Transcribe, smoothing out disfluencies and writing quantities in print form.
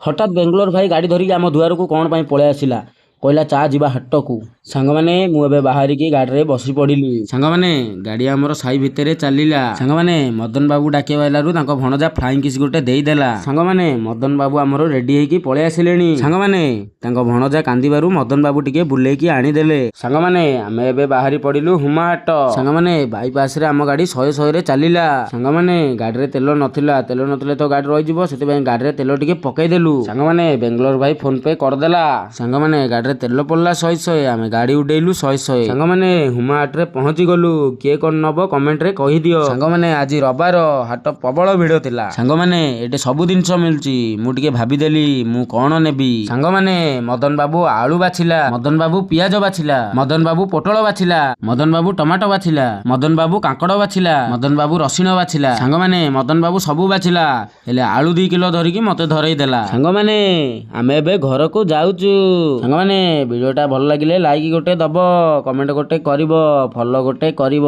ହଠାତ୍ ବେଙ୍ଗଲୋର ଭାଇ ଗାଡ଼ି ଧରିକି ଆମ ଦୁଆରକୁ କ'ଣ ପାଇଁ ପଳେଇ ଆସିଲା। କହିଲା ଚା ଯିବା ହାଟକୁ। ସାଙ୍ଗମାନେ ମୁଁ ଏବେ ବାହାରିକି ଗାଡ଼ିରେ ବସି ପଡ଼ିଲି। ସାଙ୍ଗମାନେ ଗାଡ଼ି ଆମର ସାହି ଭିତରେ ଚାଲିଲା। ସାଙ୍ଗମାନେ ମଦନ ବାବୁ ଡାକିବା ଆଇଲାରୁ ତାଙ୍କ ଭଣଜା ଫ୍ଲାଇଂ କିସ୍ ଗୋଟେ ଦେଇଦେଲା। ସାଙ୍ଗମାନେ ମଦନ ବାବୁ ଆମର ରେଡ଼ି ହେଇକି ପଳେଇ ଆସିଲେଣି। ସାଙ୍ଗମାନେ ତାଙ୍କ ଭଣଜା କାନ୍ଦିବାରୁ ମଦନ ବାବୁ ଟିକେ ବୁଲେଇକି ଆଣିଦେଲେ। ସାଙ୍ଗମାନେ ଆମେ ଏବେ ବାହାରି ପଡ଼ିଲୁ ହୁମା ହାଟ। ସାଙ୍ଗମାନେ ବାଇପାସରେ ଆମ ଗାଡ଼ି 100ରେ ଚାଲିଲା। ସାଙ୍ଗମାନେ ଗାଡ଼ିରେ ତେଲ ନଥିଲା, ତେଲ ନଥିଲେ ତ ଗାଡ଼ି ରହିଯିବ, ସେଥିପାଇଁ ଗାଡ଼ିରେ ତେଲ ଟିକେ ପକେଇଦେଲୁ। ସାଙ୍ଗମାନେ ବେଙ୍ଗଲୋର ଭାଇ ଫୋନ ପେ କରିଦେଲା। ସାଙ୍ଗମାନେ ଗାଡ଼ିରେ ତେଲ ପଡ଼ିଲା 100, ଆମେ ଗାଡ଼ି ଉଡେଇଲୁ 100। ସାଙ୍ଗମାନେ ହୁମା ହାଟରେ ପହଞ୍ଚି ଗଲୁ। କିଏ କ'ଣ ନବ କମେଣ୍ଟରେ କହିଦିଅ। ସାଙ୍ଗମାନେ ଆଜି ରବିବାର, ହାଟ ପ୍ରବଳ ଭିଡ଼ ଥିଲା। ସାଙ୍ଗମାନେ ଏଠି ସବୁ ଜିନିଷ ମିଳୁଛି। ମୁଁ ଟିକେ ଭାବିଦେଲି ମୁଁ କ'ଣ ନେବି। ସାଙ୍ଗମାନେ ମଦନ ବାବୁ ଆଳୁ ବାଛିଲା, ମଦନ ବାବୁ ପିଆଜ ବାଛିଲା, ମଦନ ବାବୁ ପୋଟଳ ବାଛିଲା, ମଦନ ବାବୁ ଟମାଟୋ ବାଛିଲା, ମଦନ ବାବୁ କାଙ୍କଡ଼ ବାଛିଲା, ମଦନ ବାବୁ ରସୁଣ ବାଛିଲା। ସାଙ୍ଗମାନେ ମଦନ ବାବୁ ସବୁ ବାଛିଲା, ହେଲେ ଆଳୁ 2 କିଲୋ ଧରିକି ମତେ ଧରେଇ ଦେଲା। ସାଙ୍ଗମାନେ ଆମେ ଏବେ ଘରକୁ ଯାଉଛୁ। ସାଙ୍ଗମାନେ ଭିଡ଼ିଓଟା ଭଲ ଲାଗିଲେ ଲାଇକ୍ ଗୋଟେ ଦବ, କମେଣ୍ଟ ଗୋଟେ କରିବ, ଫଲୋ ଗୋଟେ କରିବ।